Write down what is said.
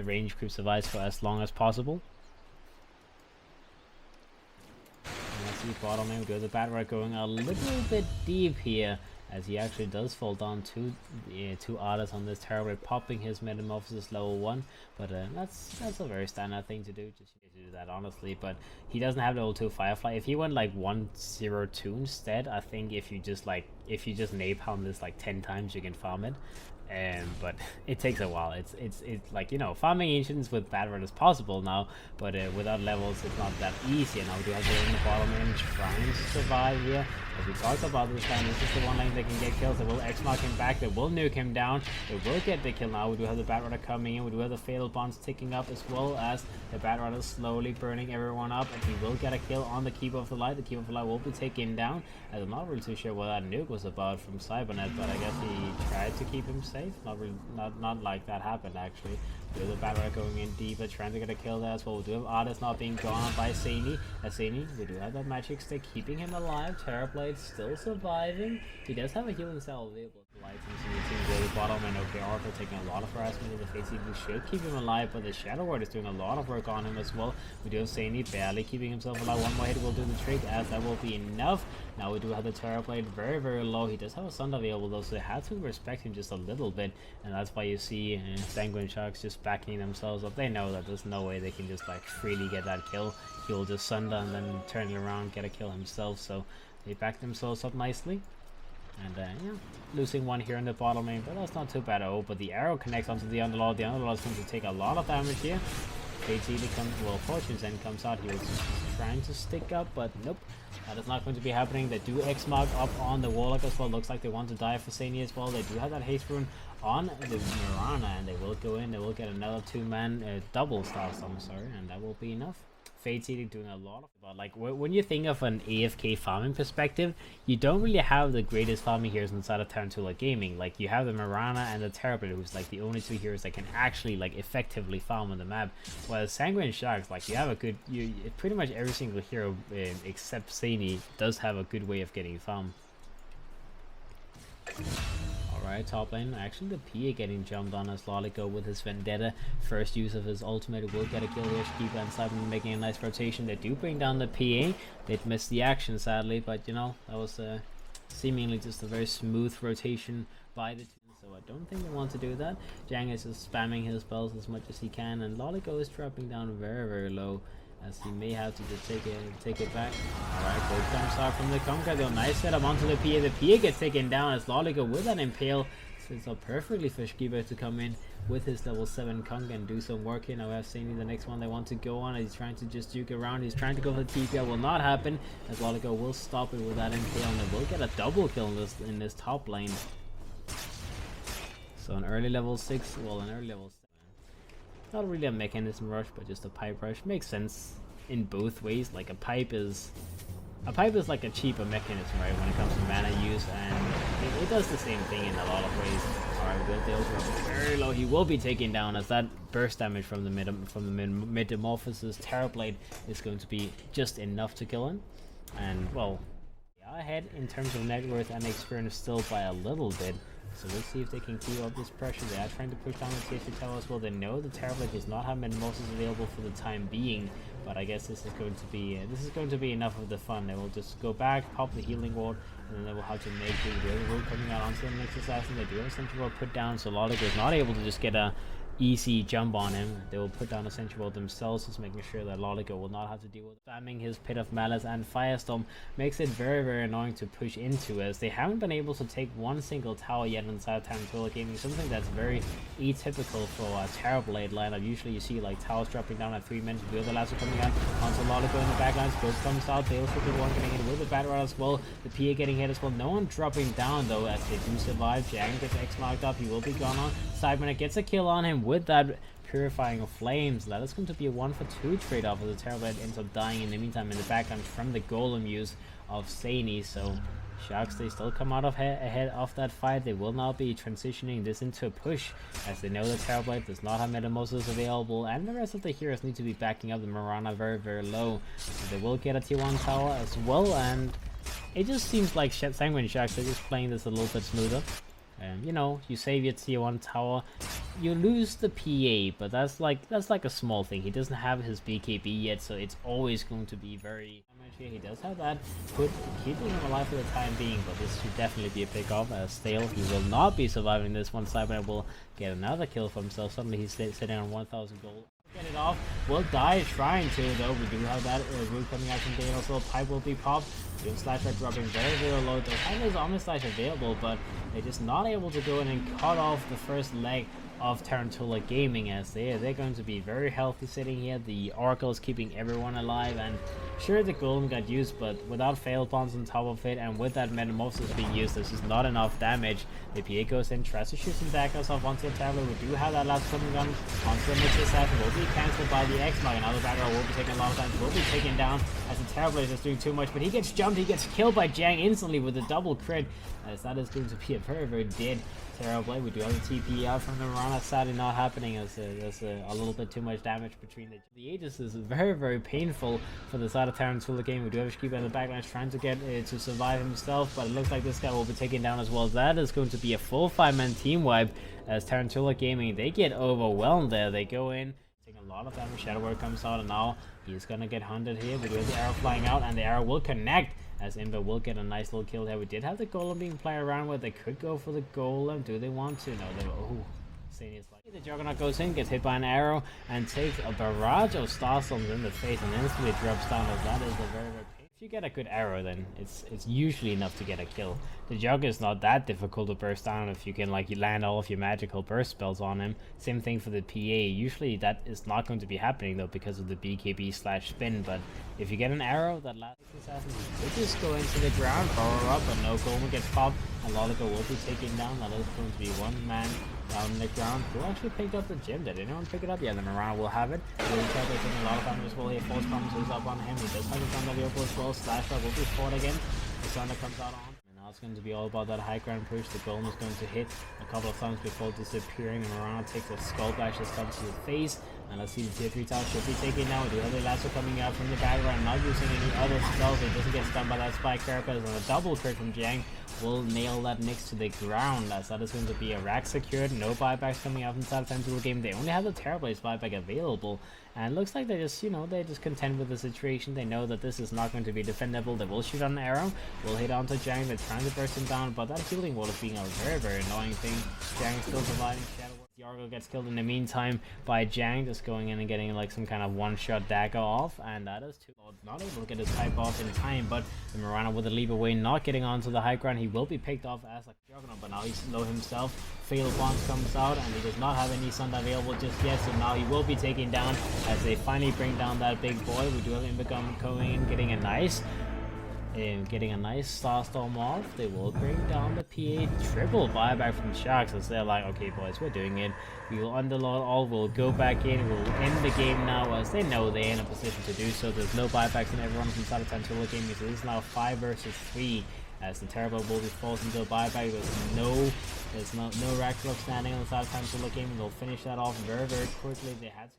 the range creep survives for as long as possible. And let's see bottom lane, we go the Batrock going a little bit deep here, as he actually does fall down to two artists on this Terrorblade, popping his Metamorphosis level 1, but that's a very standard thing to do, just to do that honestly. But he doesn't have level 2 Firefly. If he went like 1-0-2 instead, I think if you just napalm this like 10 times, you can farm it. But it takes a while. It's like, you know, farming ancients with Batrock is possible now, but without levels it's not that easy. And now we do have to in the bottom lane trying to survive here. As we talked about this time, this is the one lane that can get kills. They will X-Mark him back, they will nuke him down, they will get the kill now. We do have the Batrock coming in, we do have the Fatal Bonds ticking up, as well as the Batrock is slowly burning everyone up, and he will get a kill on the Keeper of the Light. The Keeper of the Light will be taken down, as I'm not really too sure what that nuke was about from Cybernet, but I guess he tried to keep him safe. Not like that happened actually. We have the Batrock going in deeper, trying to get a kill there as well. We do have Artist not being gone by Saney. We do have that magic stick keeping him alive. Terrorblade still surviving. He does have a healing cell available. Lights into the team go to bottom, and okay, Arthur taking a lot of harassment in the face. He should keep him alive, but the Shadow Ward is doing a lot of work on him as well. We do have Saney barely keeping himself alive. One more hit will do the trick, as that will be enough. Now we do have the Terrorblade very, very low. He does have a Sunder available though, so they have to respect him just a little bit, and that's why you see Sanguine Sharks just backing themselves up. They know that there's no way they can just like freely get that kill. He'll just Sunder and then turn it around, get a kill himself, so they back themselves up nicely. And yeah, losing one here in the bottom lane, but that's not too bad. Oh, but the arrow connects onto the Underlord. The Underlord is going to take a lot of damage here. KT comes, well, Fortune's End comes out. He was just trying to stick up, but nope, that is not going to be happening. They do X-Mark up on the Warlock as well. Looks like they want to die for Sani as well. They do have that haste rune on the Mirana, and they will go in. They will get another 2-man double star storm, sorry, and that will be enough. Fade Seeding doing a lot of, but like when you think of an AFK farming perspective, you don't really have the greatest farming heroes inside of Tarantula Gaming. Like you have the Mirana and the Terrorblade, who's like the only two heroes that can actually like effectively farm on the map. Whereas Sanguine Sharks, like you have a good, pretty much every single hero except Sani does have a good way of getting farm. Alright, top lane. Actually, the PA getting jumped on as Lolico with his Vendetta. First use of his ultimate will get a kill here. Keeper and Cyberman making a nice rotation. They do bring down the PA. They'd missed the action, sadly, but you know, that was seemingly just a very smooth rotation by the team. So I don't think they want to do that. Jiang is just spamming his spells as much as he can, and Lolico is dropping down very, very low, as he may have to just take it back. Alright, good jump start from the Conqueror though. Nice setup onto the PA. The PA gets taken down as Lolico with an Impale sets up perfectly for Skiba to come in with his level 7 Conqueror and do some work here. Now we have Sani, the next one they want to go on. He's trying to just duke around. He's trying to go for the TPR. Will not happen, as Lolico will stop it with that Impale, and they will get a double kill in this top lane. So an early level 6, well, an early level 7. Not really a mechanism rush, but just a pipe rush. Makes sense in both ways. Like a pipe is like a cheaper mechanism, right, when it comes to mana use, and it does the same thing in a lot of ways. Alright, good deals very low. He will be taken down, as that burst damage from the Metamorphosis Terrorblade is going to be just enough to kill him. And well, they are ahead in terms of net worth and experience still by a little bit. So let's see if they can keep up this pressure. They are trying to push down the tier 2 tower as well. They know the Terrorblade does not have Metamorphosis available for the time being, but I guess this is going to be enough of the fun. They will just go back, pop the healing ward, and then they will have to make the other ward coming out onto the next assassin. They do have a sentry ward put down, so Lolico is not able to just get a easy jump on him. They will put down a sentry ward themselves, just making sure that Lolico will not have to deal with spamming his Pit of Malice, and Firestorm makes it very, very annoying to push into, as they haven't been able to take one single tower yet inside Tarantula Gaming, something that's very atypical for a Terrorblade lineup. Usually you see like towers dropping down at 3 minutes, the other lads are coming out onto Lolico in the backlines. Ghost comes out, Bale's the one getting hit with the Batrock as well, the PA getting hit as well. No one dropping down though, as they do survive. Jiang gets X-marked up, he will be gone on. Cybernet gets a kill on him with that Purifying of Flames. That is going to be a 1-for-2 trade-off, as the Terrorblade ends up dying in the meantime in the background from the Golem use of Sani. So Sharks, they still come out ahead of that fight. They will now be transitioning this into a push, as they know the Terrorblade does not have Metamorphosis available, and the rest of the heroes need to be backing up the Mirana very, very low. So they will get a tier 1 tower as well, and it just seems like Sanguine Sharks are just playing this a little bit smoother. You know, you save your tier 1 tower, you lose the PA, but that's like a small thing. He doesn't have his BKB yet, so it's always going to be very damage here. He does have that, keeping him alive for the time being, but this should definitely be a pick off as SHARKS.Dale. He will not be surviving this one. Cyberknight will get another kill for himself. Suddenly he's sitting on 1000 gold. Get it off, will die trying to though. We do have that root coming out from Dale, so pipe will be popped. SlashStrike dropping very low. The final is Omni Slash available, but they're just not able to go in and cut off the first leg of Tarantula Gaming, as they're going to be very healthy sitting here. The Oracle is keeping everyone alive, and sure, the Golem got used, but without failed bombs on top of it, and with that Metamorphosis being used, this is not enough damage. The PA goes in, tries to shoot some daggers off onto the tablet. We do have that last coming gun onto the mix assassin, will be cancelled by the X-Mark. Another dagger will be taking a lot of damage, will be taken down as the Terrorblade is doing too much, but he gets jumped, he gets killed by Jiang instantly with a double crit, as that is going to be a very dead Terrorblade. We do have the TP out from the Mirana, sadly not happening, as there's a little bit too much damage between the Aegis. Is very painful for the side of Tarantula Gaming. We do have Shkiba in the backline trying to get to survive himself, but it looks like this guy will be taken down as well. That is going to be a full 5-man team wipe, as Tarantula Gaming, they get overwhelmed there. They go in, take a lot of damage. Shadow Word comes out, and now he's gonna get hunted here. We do have the arrow flying out, and the arrow will connect, as IMBa will get a nice little kill here. We did have the Golem being played around with. They could go for the Golem. Do they want to? No, they oh. The Juggernaut goes in, gets hit by an arrow, and takes a barrage of Starstorms in the face, and instantly drops down, as that is a very if you get a good arrow, then it's usually enough to get a kill. The Jug is not that difficult to burst down if you can you land all of your magical burst spells on him. Same thing for the PA. Usually that is not going to be happening though because of the BKB/spin, but if you get an arrow that lasts assassin, you could just go into the ground, power up, but no Golem gets popped, and Lolico will be taken down. That is going to be one man down in the ground. Who actually picked up the gem? Did anyone pick it up? Yeah, the Mirana will have it. Taking a lot of damage as well here. False Promise is up on him. He does have his Thunder Vehicle as well. SlashStrike will be fought again. The Thunder comes out on. And now it's going to be all about that high ground push. The Golem is going to hit a couple of times before disappearing. And Mirana takes a Skull Bash that comes to the face. And let's see, the tier 3 tower should be taken now. We do have the lasso coming out from the background, not using any other spells. It doesn't get stunned by that Spike Carapace, and a double crit from Jiang will nail that Nyx to the ground, as that is going to be a rack secured. No buybacks coming out from Tarantula Gaming. Game. They only have the Terrorblade's buyback available, and it looks like they just, they're just content with the situation. They know that this is not going to be defendable. They will shoot on an arrow, will hit onto Jiang. They're trying to burst him down, but that healing wall is being a very annoying thing. Jiang still providing Shadow. The Oracle gets killed in the meantime by Jiang, just going in and getting some kind of one-shot dagger off, and that is not able to get his type off in time, but the Mirana with a leap away, not getting onto the high ground. He will be picked off as a Juggernaut, but now he's low himself. Fatal Bonds comes out, and he does not have any Sun available just yet, so now he will be taken down as they finally bring down that big boy. We do have IMBa going in, getting a nice Starstorm off. They will bring down the PA. Triple buyback from Sharks, as they're like, okay boys, we're doing it. We will underload all, we'll go back in, we'll end the game now, as they know they're in a position to do so. There's no buybacks on everyone from side of Tarantula Gaming, so this is now 5 versus 3. As the Terrible will be forced into a buyback. There's no rack standing on the side of Tarantula Gaming. They'll finish that off very quickly. They had to